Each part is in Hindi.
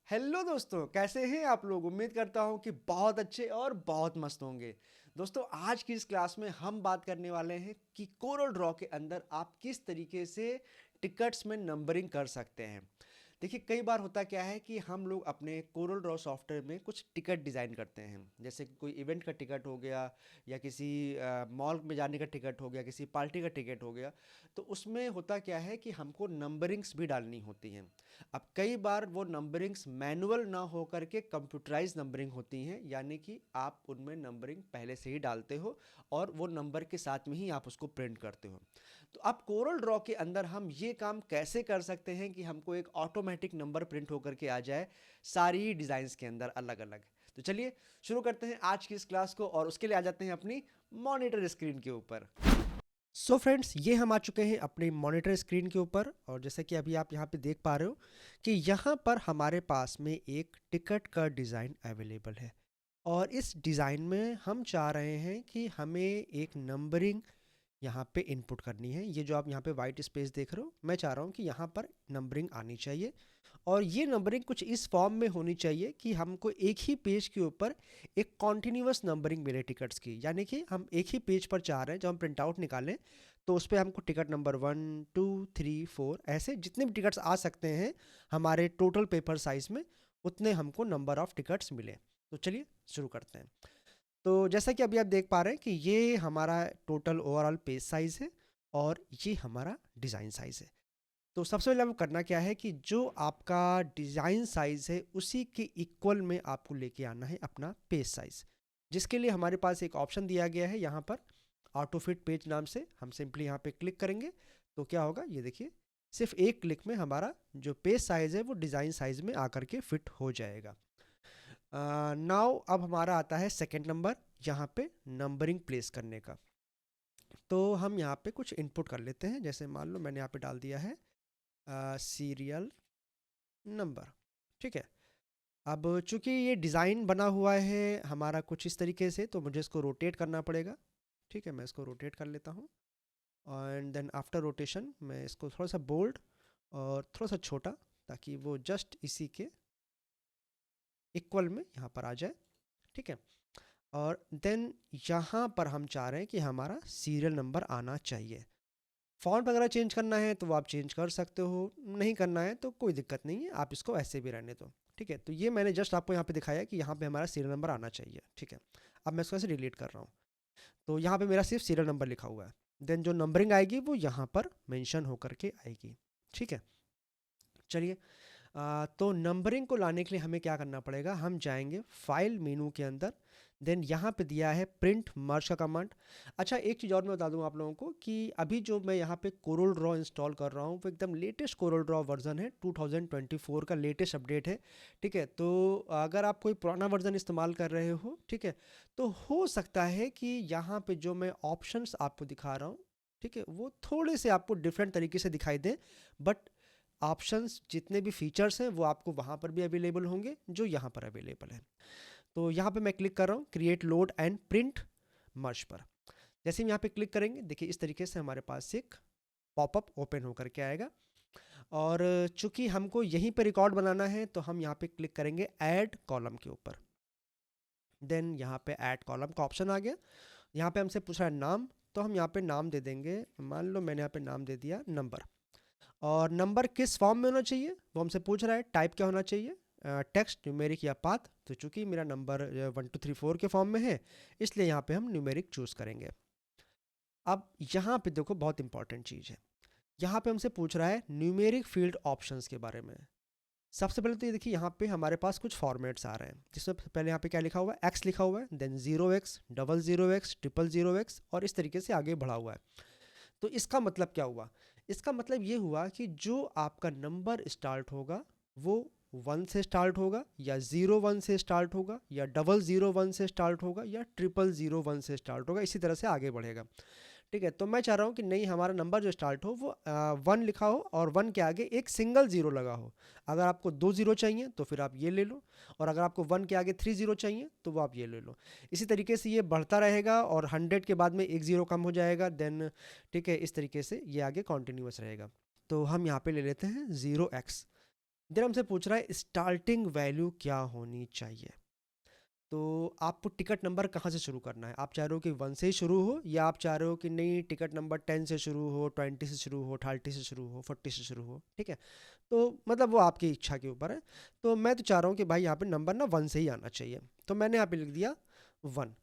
हेलो दोस्तों, कैसे हैं आप लोग। उम्मीद करता हूं कि बहुत अच्छे और बहुत मस्त होंगे। दोस्तों, आज की इस क्लास में हम बात करने वाले हैं कि कोरल ड्रॉ के अंदर आप किस तरीके से टिकट्स में नंबरिंग कर सकते हैं। देखिए, कई बार होता क्या है कि हम लोग अपने कोरल ड्रॉ सॉफ्टवेयर में कुछ टिकट डिज़ाइन करते हैं, जैसे कि कोई इवेंट का टिकट हो गया या किसी मॉल में जाने का टिकट हो गया, किसी पार्टी का टिकट हो गया। तो उसमें होता क्या है कि हमको नंबरिंग्स भी डालनी होती हैं। अब कई बार वो नंबरिंग्स मैनुअल ना हो करके कंप्यूटराइज नंबरिंग होती हैं, यानी कि आप उनमें नंबरिंग पहले से ही डालते हो और वो नंबर के साथ में ही आप उसको प्रिंट करते हो। तो अब कोरल ड्रॉ के अंदर हम ये काम कैसे कर सकते हैं कि हमको एक ऑटोमेटिक नंबर प्रिंट होकर के आ जाए सारी डिज़ाइंस के अंदर अलग अलग। तो चलिए शुरू करते हैं आज की इस क्लास को और उसके लिए आ जाते हैं अपनी मॉनिटर स्क्रीन के ऊपर। सो फ्रेंड्स, ये हम आ चुके हैं अपने मॉनिटर स्क्रीन के ऊपर और जैसे कि अभी आप यहाँ पे देख पा रहे हो कि यहाँ पर हमारे पास में एक टिकट का डिज़ाइन अवेलेबल है और इस डिज़ाइन में हम चाह रहे हैं कि हमें एक नंबरिंग यहाँ पे इनपुट करनी है। ये जो आप यहाँ पे वाइट स्पेस देख रहे हो, मैं चाह रहा हूँ कि यहाँ पर नंबरिंग आनी चाहिए और ये नंबरिंग कुछ इस फॉर्म में होनी चाहिए कि हमको एक ही पेज के ऊपर एक कॉन्टिन्यूस नंबरिंग मिले टिकट्स की। यानी कि हम एक ही पेज पर चाह रहे हैं, जब हम प्रिंट आउट निकालें तो उस पर हमको टिकट नंबर 1 2 3 4 ऐसे जितने भी टिकट्स आ सकते हैं हमारे टोटल पेपर साइज में, उतने हमको नंबर ऑफ टिकट्स मिले। तो चलिए शुरू करते हैं। तो जैसा कि अभी आप देख पा रहे हैं कि ये हमारा टोटल ओवरऑल पेज साइज़ है और ये हमारा डिज़ाइन साइज़ है। तो सबसे पहले हमें करना क्या है कि जो आपका डिज़ाइन साइज़ है उसी के इक्वल में आपको लेके आना है अपना पेज साइज़, जिसके लिए हमारे पास एक ऑप्शन दिया गया है यहाँ पर ऑटो फिट पेज नाम से। हम सिंपली यहाँ पे क्लिक करेंगे तो क्या होगा, ये देखिए, सिर्फ एक क्लिक में हमारा जो पेज साइज़ है वो डिज़ाइन साइज़ में आकर के फिट हो जाएगा। नाउ अब हमारा आता है सेकंड नंबर, यहाँ पे नंबरिंग प्लेस करने का। तो हम यहाँ पे कुछ इनपुट कर लेते हैं, जैसे मान लो मैंने यहाँ पे डाल दिया है सीरियल नंबर। ठीक है। अब चूंकि ये डिज़ाइन बना हुआ है हमारा कुछ इस तरीके से, तो मुझे इसको रोटेट करना पड़ेगा। ठीक है, मैं इसको रोटेट कर लेता हूँ एंड देन आफ्टर रोटेशन मैं इसको थोड़ा सा बोल्ड और थोड़ा सा छोटा, ताकि वो जस्ट इसी के इक्वल में यहाँ पर आ जाए। ठीक है। और देन यहाँ पर हम चाह रहे हैं कि हमारा सीरियल नंबर आना चाहिए। फ़ॉन्ट वगैरह चेंज करना है तो वो आप चेंज कर सकते हो, नहीं करना है तो कोई दिक्कत नहीं है, आप इसको ऐसे भी रहने दो। ठीक है, तो ये मैंने जस्ट आपको यहाँ पे दिखाया कि यहाँ पे हमारा सीरियल नंबर आना चाहिए। ठीक है, अब मैं इसको ऐसे डिलीट कर रहा हूँ। तो यहाँ पे मेरा सिर्फ सीरियल नंबर लिखा हुआ है, देन जो नंबरिंग आएगी वो यहाँ पर मेंशन होकर के आएगी। ठीक है, चलिए। तो नंबरिंग को लाने के लिए हमें क्या करना पड़ेगा, हम जाएंगे फाइल मेनू के अंदर, देन यहाँ पे दिया है प्रिंट मर्ज का कमांड। अच्छा, एक चीज़ और मैं बता दूँ आप लोगों को कि अभी जो मैं यहाँ पे कोरल ड्रॉ इंस्टॉल कर रहा हूँ वो एकदम लेटेस्ट कोरल ड्रॉ वर्जन है, 2024 का लेटेस्ट अपडेट है। ठीक है, तो अगर आप कोई पुराना वर्जन इस्तेमाल कर रहे हो, ठीक है, तो हो सकता है कि यहाँ पे जो मैं ऑप्शंस आपको दिखा रहा हूँ, ठीक है, वो थोड़े से आपको डिफरेंट तरीके से दिखाई दें, बट ऑप्शंस जितने भी फीचर्स हैं वो आपको वहाँ पर भी अवेलेबल होंगे जो यहाँ पर अवेलेबल है। तो यहाँ पे मैं क्लिक कर रहा हूँ क्रिएट लोड एंड प्रिंट मर्ज पर। जैसे हम यहाँ पे क्लिक करेंगे, देखिए इस तरीके से हमारे पास एक पॉपअप ओपन होकर के आएगा और चूंकि हमको यहीं पे रिकॉर्ड बनाना है तो हम यहाँ पे क्लिक करेंगे ऐड कॉलम के ऊपर। देन यहाँ पे ऐड कॉलम का ऑप्शन आ गया। यहाँ पे हमसे पूछ रहा है नाम, तो हम यहाँ पे नाम दे देंगे, मान लो मैंने यहाँ पे नाम दे दिया नंबर। और नंबर किस फॉर्म में होना चाहिए वो हमसे पूछ रहा है, टाइप क्या होना चाहिए, टेक्स्ट, न्यूमेरिक या पाथ। तो चूंकि मेरा नंबर 1 2 3 4 के फॉर्म में है, इसलिए यहाँ पे हम न्यूमेरिक चूज़ करेंगे। अब यहाँ पे देखो बहुत इंपॉर्टेंट चीज़ है, यहाँ पे हमसे पूछ रहा है न्यूमेरिक फील्ड ऑप्शंस के बारे में। सबसे पहले तो ये देखिए यहाँ पे हमारे पास कुछ फॉर्मेट्स आ रहे हैं, जिसमें पहले यहाँ पे क्या लिखा हुआ है, एक्स लिखा हुआ है, देन 0x, 00x, 000x और इस तरीके से आगे बढ़ा हुआ है। तो इसका मतलब क्या हुआ, इसका मतलब ये हुआ कि जो आपका नंबर स्टार्ट होगा वो 1 से स्टार्ट होगा या 01 से स्टार्ट होगा या 001 से स्टार्ट होगा या 0001 से स्टार्ट होगा, इसी तरह से आगे बढ़ेगा। ठीक है, तो मैं चाह रहा हूँ कि नहीं, हमारा नंबर जो स्टार्ट हो वो 1 लिखा हो और 1 के आगे एक सिंगल ज़ीरो लगा हो। अगर आपको 2 ज़ीरो चाहिए तो फिर आप ये ले लो, और अगर आपको 1 के आगे 3 ज़ीरो चाहिए तो वो आप ये ले लो। इसी तरीके से ये बढ़ता रहेगा और 100 के बाद में एक ज़ीरो कम हो जाएगा, देन ठीक है, इस तरीके से ये आगे कॉन्टिन्यूस रहेगा। तो हम यहाँ पे ले लेते हैं 0x। देन हमसे पूछ रहा है स्टार्टिंग वैल्यू क्या होनी चाहिए। तो आपको टिकट नंबर कहाँ से शुरू करना है, आप चाह रहे हो कि 1 से ही शुरू हो, या आप चाह रहे हो कि नहीं टिकट नंबर 10 से शुरू हो, 20 से शुरू हो, 30 से शुरू हो, 40 से शुरू हो, ठीक है। तो मतलब वो आपकी इच्छा के ऊपर है। तो मैं तो चाह रहा हूँ कि भाई यहाँ पे नंबर ना 1 से ही आना चाहिए, तो मैंने यहाँ पे लिख दिया 1।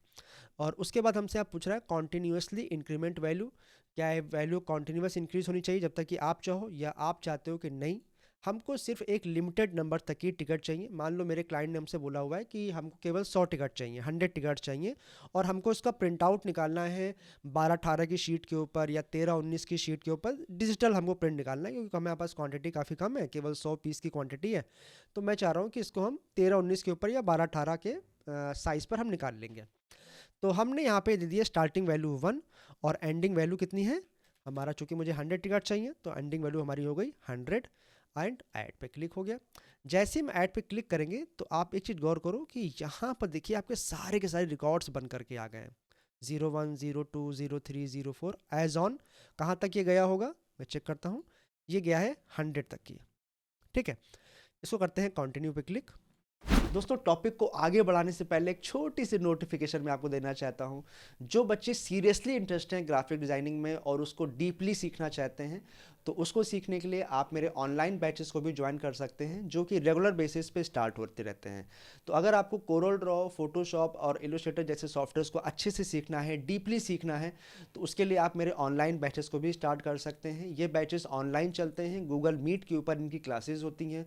और उसके बाद हमसे आप पूछ रहा है कॉन्टीन्यूसली इंक्रीमेंट वैल्यू, क्या है वैल्यू कॉन्टीन्यूस इंक्रीज होनी चाहिए जब तक कि आप चाहो, या आप चाहते हो कि नहीं हमको सिर्फ एक लिमिटेड नंबर तक की टिकट चाहिए। मान लो मेरे क्लाइंट ने हमसे बोला हुआ है कि हमको केवल 100 टिकट चाहिए, 100 टिकट चाहिए, और हमको इसका प्रिंट आउट निकालना है 12-18 की शीट के ऊपर या 13-19 की शीट के ऊपर, डिजिटल हमको प्रिंट निकालना है, क्योंकि हमारे पास क्वांटिटी काफ़ी कम है, केवल 100 पीस की क्वांटिटी है। तो मैं चाह रहा हूँ कि इसको हम 13-19 के ऊपर या 12-18 के साइज़ पर हम निकाल लेंगे। तो हमने यहाँ पे दे दिया स्टार्टिंग वैल्यू 1 और एंडिंग वैल्यू कितनी है हमारा, चूंकि मुझे 100 टिकट चाहिए तो एंडिंग वैल्यू हमारी हो गई 100 एंड ऐड पे क्लिक हो गया। जैसे हम ऐड पे क्लिक करेंगे तो आप एक चीज़ गौर करो कि यहाँ पर देखिए आपके के सारे रिकॉर्ड्स बन करके आ गए हैं। 01, 02, 03, 04 एज ऑन कहाँ तक ये गया होगा, मैं चेक करता हूँ, ये गया है 100 तक की, ठीक है। इसको करते हैं कंटिन्यू पे क्लिक। दोस्तों टॉपिक को आगे बढ़ाने से पहले एक छोटी सी नोटिफिकेशन मैं आपको देना चाहता हूं। जो बच्चे सीरियसली इंटरेस्टेड हैं ग्राफिक डिज़ाइनिंग में और उसको डीपली सीखना चाहते हैं, तो उसको सीखने के लिए आप मेरे ऑनलाइन बैचेस को भी ज्वाइन कर सकते हैं, जो कि रेगुलर बेसिस पे स्टार्ट होते रहते हैं। तो अगर आपको कोरल ड्रॉ, फोटोशॉप और इलस्ट्रेटर जैसे सॉफ्टवेयर्स को अच्छे से सीखना है, डीपली सीखना है, तो उसके लिए आप मेरे ऑनलाइन बैचेस को भी स्टार्ट कर सकते हैं। ये बैचेस ऑनलाइन चलते हैं, गूगल मीट के ऊपर इनकी क्लासेज होती हैं,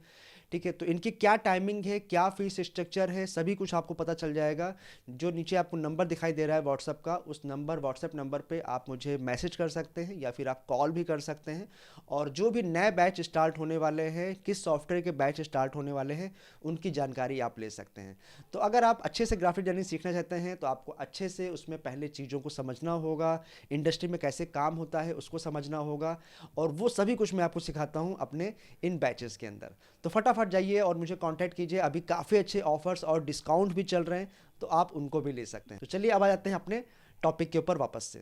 ठीक है। तो इनकी क्या टाइमिंग है, क्या फीस स्ट्रक्चर है, सभी कुछ आपको पता चल जाएगा। जो नीचे आपको नंबर दिखाई दे रहा है व्हाट्सअप का, उस व्हाट्सएप नंबर पे आप मुझे मैसेज कर सकते हैं या फिर आप कॉल भी कर सकते हैं। और जो भी नए बैच स्टार्ट होने वाले हैं, किस सॉफ्टवेयर के बैच स्टार्ट होने वाले हैं, उनकी जानकारी आप ले सकते हैं। तो अगर आप अच्छे से ग्राफिक डिजाइनिंग सीखना चाहते हैं तो आपको अच्छे से उसमें पहले चीज़ों को समझना होगा, इंडस्ट्री में कैसे काम होता है उसको समझना होगा, और वो सभी कुछ मैं आपको सिखाता हूँ अपने इन बैचेस के अंदर। तो फटाफट जाइए और मुझे कांटेक्ट कीजिए, अभी काफ़ी अच्छे ऑफर्स और डिस्काउंट भी चल रहे हैं, तो आप उनको भी ले सकते हैं। तो चलिए अब आ जाते हैं अपने टॉपिक के ऊपर वापस से।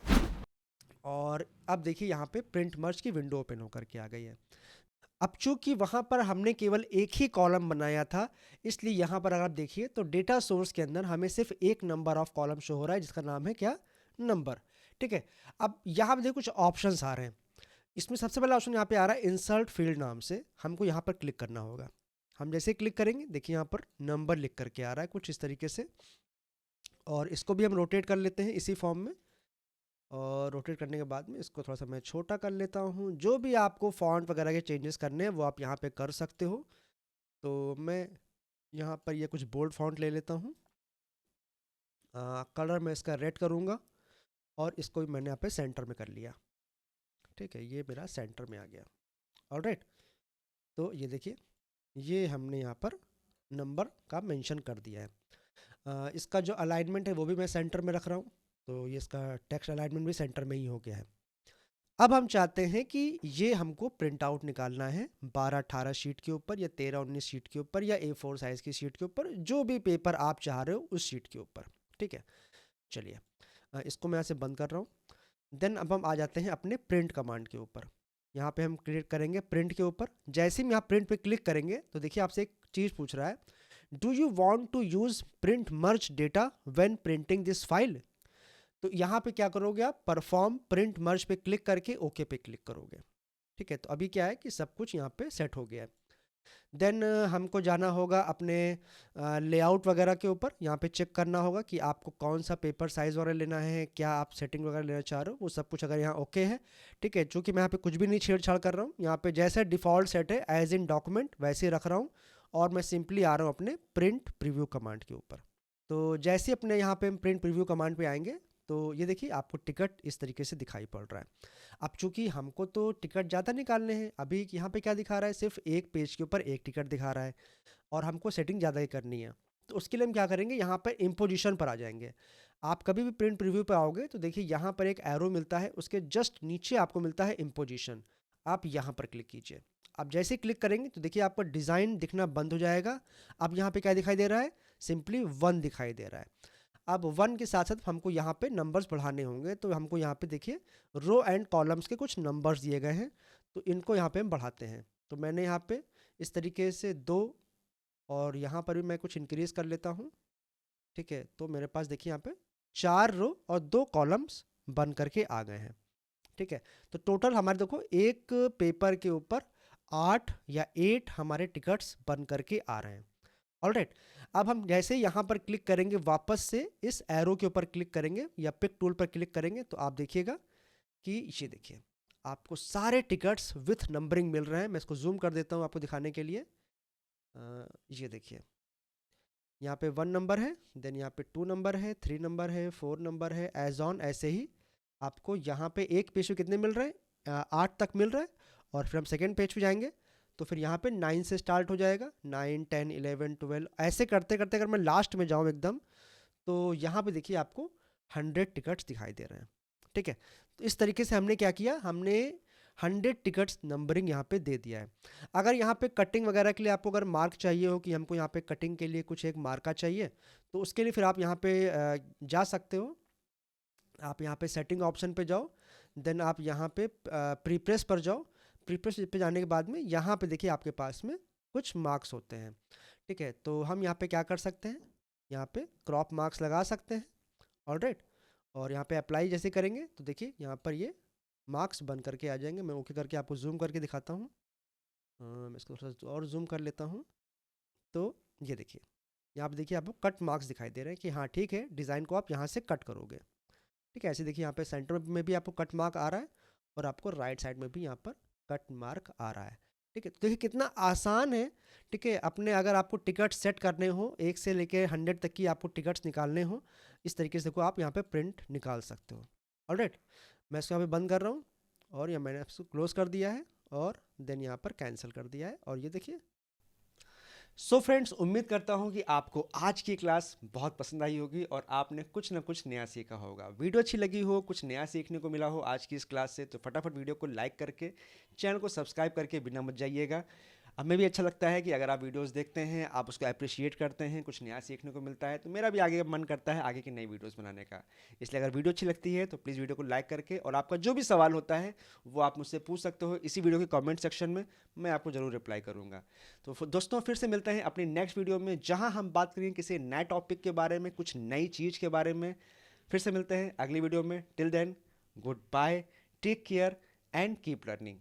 और अब देखिए यहाँ पे प्रिंट मर्ज की विंडो ओपन होकर के आ गई है। अब चूंकि वहाँ पर हमने केवल एक ही कॉलम बनाया था, इसलिए यहाँ पर अगर आप देखिए तो डेटा सोर्स के अंदर हमें सिर्फ एक नंबर ऑफ कॉलम शो हो रहा है, जिसका नाम है क्या, नंबर, ठीक है। अब यहाँ पर देखिए कुछ ऑप्शंस आ रहे हैं। इसमें सबसे पहला ऑप्शन यहाँ पे आ रहा है इंसर्ट फील्ड नाम से, हमको यहाँ पर क्लिक करना होगा। हम जैसे क्लिक करेंगे देखिए यहाँ पर नंबर लिख करके आ रहा है कुछ इस तरीके से, और इसको भी हम रोटेट कर लेते हैं इसी फॉर्म में। और रोटेट करने के बाद में इसको थोड़ा सा मैं छोटा कर लेता हूँ। जो भी आपको फॉन्ट वगैरह के चेंजेस करने हैं वो आप यहाँ पे कर सकते हो। तो मैं यहाँ पर ये कुछ बोल्ड फॉन्ट ले लेता हूँ। कलर मैं इसका रेड करूँगा, और इसको भी मैंने यहाँ पे सेंटर में कर लिया, ठीक है। ये मेरा सेंटर में आ गया, ऑलराइट। तो ये देखिए ये हमने यहाँ पर नंबर का मेंशन कर दिया है। इसका जो अलाइनमेंट है वो भी मैं सेंटर में रख रहा हूँ, तो ये इसका टेक्स्ट अलाइनमेंट भी सेंटर में ही हो गया है। अब हम चाहते हैं कि ये हमको प्रिंट आउट निकालना है 12-18 शीट के ऊपर या 13-19 शीट के ऊपर या A4 साइज़ की शीट के ऊपर, जो भी पेपर आप चाह रहे हो उस शीट के ऊपर, ठीक है। चलिए इसको मैं यहाँ से बंद कर रहा हूँ। देन अब हम आ जाते हैं अपने प्रिंट कमांड के ऊपर। यहाँ पे हम क्लिक करेंगे प्रिंट के ऊपर। जैसे ही हम यहाँ प्रिंट पे क्लिक करेंगे तो देखिए आपसे एक चीज़ पूछ रहा है, do you want to use print merge data when printing this file. तो यहाँ पे क्या करोगे आप, परफॉर्म प्रिंट मर्ज पे क्लिक करके ओके पे क्लिक करोगे, ठीक है। तो अभी क्या है कि सब कुछ यहाँ पे सेट हो गया है। देन हमको जाना होगा अपने लेआउट वगैरह के ऊपर। यहाँ पे चेक करना होगा कि आपको कौन सा पेपर साइज़ वगैरह लेना है, क्या आप सेटिंग वगैरह लेना चाह रहे हो, वो सब कुछ अगर यहाँ ओके है, ठीक है। चूँकि मैं यहाँ पे कुछ भी नहीं छेड़छाड़ कर रहा हूँ, यहाँ पे जैसे डिफ़ॉल्ट सेट है एज इन डॉक्यूमेंट वैसे ही रख रहा हूँ, और मैं सिंपली आ रहा हूँ अपने प्रिंट प्रीव्यू कमांड के ऊपर। तो जैसे अपने यहाँ पे हम प्रिंट प्रीव्यू कमांड पे आएंगे तो ये देखिए आपको टिकट इस तरीके से दिखाई पड़ रहा है। अब चूंकि हमको तो टिकट ज़्यादा निकालने हैं, अभी यहाँ पे क्या दिखा रहा है, सिर्फ एक पेज के ऊपर एक टिकट दिखा रहा है, और हमको सेटिंग ज़्यादा ही करनी है। तो उसके लिए हम क्या करेंगे, यहाँ पर इम्पोजिशन पर आ जाएंगे। आप कभी भी प्रिंट प्रीव्यू पर आओगे तो देखिए यहाँ पर एक एरो मिलता है, उसके जस्ट नीचे आपको मिलता है इम्पोजिशन। आप यहाँ पर क्लिक कीजिए। आप जैसे ही क्लिक करेंगे तो देखिए आपको डिज़ाइन दिखना बंद हो जाएगा। अब यहाँ पे क्या दिखाई दे रहा है, सिंपली 1 दिखाई दे रहा है। अब 1 के साथ साथ हमको यहाँ पे नंबर्स बढ़ाने होंगे, तो हमको यहाँ पे देखिए रो एंड कॉलम्स के कुछ नंबर्स दिए गए हैं, तो इनको यहाँ पे हम बढ़ाते हैं। तो मैंने यहाँ पे इस तरीके से 2, और यहाँ पर भी मैं कुछ इंक्रीज कर लेता हूँ। ठीक है, तो मेरे पास देखिए यहाँ पे 4 रो और 2 कॉलम्स बन करके आ गए हैं। ठीक है, तो टोटल हमारे देखो एक पेपर के ऊपर 8 या 8 हमारे टिकट्स बन करके आ रहे हैं। ऑलराइट, अब हम जैसे यहाँ पर क्लिक करेंगे, वापस से इस एरो के ऊपर क्लिक करेंगे या पिक टूल पर क्लिक करेंगे, तो आप देखिएगा कि ये देखिए आपको सारे टिकट्स विथ नंबरिंग मिल रहे हैं। मैं इसको जूम कर देता हूँ आपको दिखाने के लिए। ये देखिए यहाँ पे 1 नंबर है, देन यहाँ पे 2 नंबर है, 3 नंबर है, 4 नंबर है, एज ऑन ऐसे ही आपको यहाँ पे एक पेज पे कितने मिल रहे हैं, 8 तक मिल रहा है। और फिर हम सेकेंड पेज पे जाएंगे तो फिर यहाँ पे 9 से स्टार्ट हो जाएगा, 9, 10, 11, 12 ऐसे करते करते अगर मैं लास्ट में जाऊँ एकदम, तो यहाँ पे देखिए आपको 100 टिकट्स दिखाई दे रहे हैं। ठीक है, तो इस तरीके से हमने क्या किया, हमने 100 टिकट्स नंबरिंग यहाँ पे दे दिया है। अगर यहाँ पे कटिंग वगैरह के लिए आपको अगर मार्क चाहिए हो कि हमको यहाँ पे कटिंग के लिए कुछ एक मार्का चाहिए, तो उसके लिए फिर आप यहाँ पे जा सकते हो। आप यहाँ पे सेटिंग ऑप्शन पे जाओ, देन आप यहाँ पे प्रीप्रेस पर जाओ। प्रीप्रेस पे जाने के बाद में यहाँ पे देखिए आपके पास में कुछ मार्क्स होते हैं। ठीक है, तो हम यहाँ पे क्या कर सकते हैं, यहाँ पे क्रॉप मार्क्स लगा सकते हैं। ऑलराइट, और यहाँ पे अप्लाई जैसे करेंगे तो देखिए यहाँ पर ये मार्क्स बन करके आ जाएंगे। मैं ओके करके आपको जूम करके दिखाता हूँ। मैं इसको थोड़ा सा और जूम कर लेता हूँ। तो ये देखिए यहाँ पे देखिए आपको कट मार्क्स दिखाई दे रहे हैं कि हाँ ठीक है, डिज़ाइन को आप यहाँ से कट करोगे। ठीक है, ऐसे देखिए यहाँ पे सेंटर में भी आपको कट मार्क आ रहा है और आपको राइट साइड में भी यहाँ पर कट मार्क आ रहा है। ठीक है, तो देखिए कितना आसान है। ठीक है, अपने अगर आपको टिकट सेट करने हो 1 से लेके 100 तक की आपको टिकट्स निकालने हो, इस तरीके से देखो आप यहाँ पे प्रिंट निकाल सकते हो। ऑलराइट, मैं इसको यहाँ पे बंद कर रहा हूँ और ये मैंने इसको क्लोज कर दिया है और देन यहाँ पर कैंसिल कर दिया है, और ये देखिए। सो फ्रेंड्स, उम्मीद करता हूँ कि आपको आज की क्लास बहुत पसंद आई होगी और आपने कुछ ना कुछ नया सीखा होगा। वीडियो अच्छी लगी हो, कुछ नया सीखने को मिला हो आज की इस क्लास से, तो फटाफट वीडियो को लाइक करके चैनल को सब्सक्राइब करके बिना मत जाइएगा। हमें भी अच्छा लगता है कि अगर आप वीडियोस देखते हैं, आप उसको अप्रिशिएट करते हैं, कुछ नया सीखने को मिलता है, तो मेरा भी आगे मन करता है आगे की नई वीडियोस बनाने का। इसलिए अगर वीडियो अच्छी लगती है तो प्लीज़ वीडियो को लाइक करके, और आपका जो भी सवाल होता है वो आप मुझसे पूछ सकते हो इसी वीडियो के कमेंट सेक्शन में, मैं आपको ज़रूर रिप्लाई करूँगा। तो दोस्तों फिर से मिलते हैं अपनी नेक्स्ट वीडियो में, जहाँ हम बात करेंगे किसी नए टॉपिक के बारे में, कुछ नई चीज़ के बारे में। फिर से मिलते हैं अगली वीडियो में। Till then, good bye, take care and keep learning.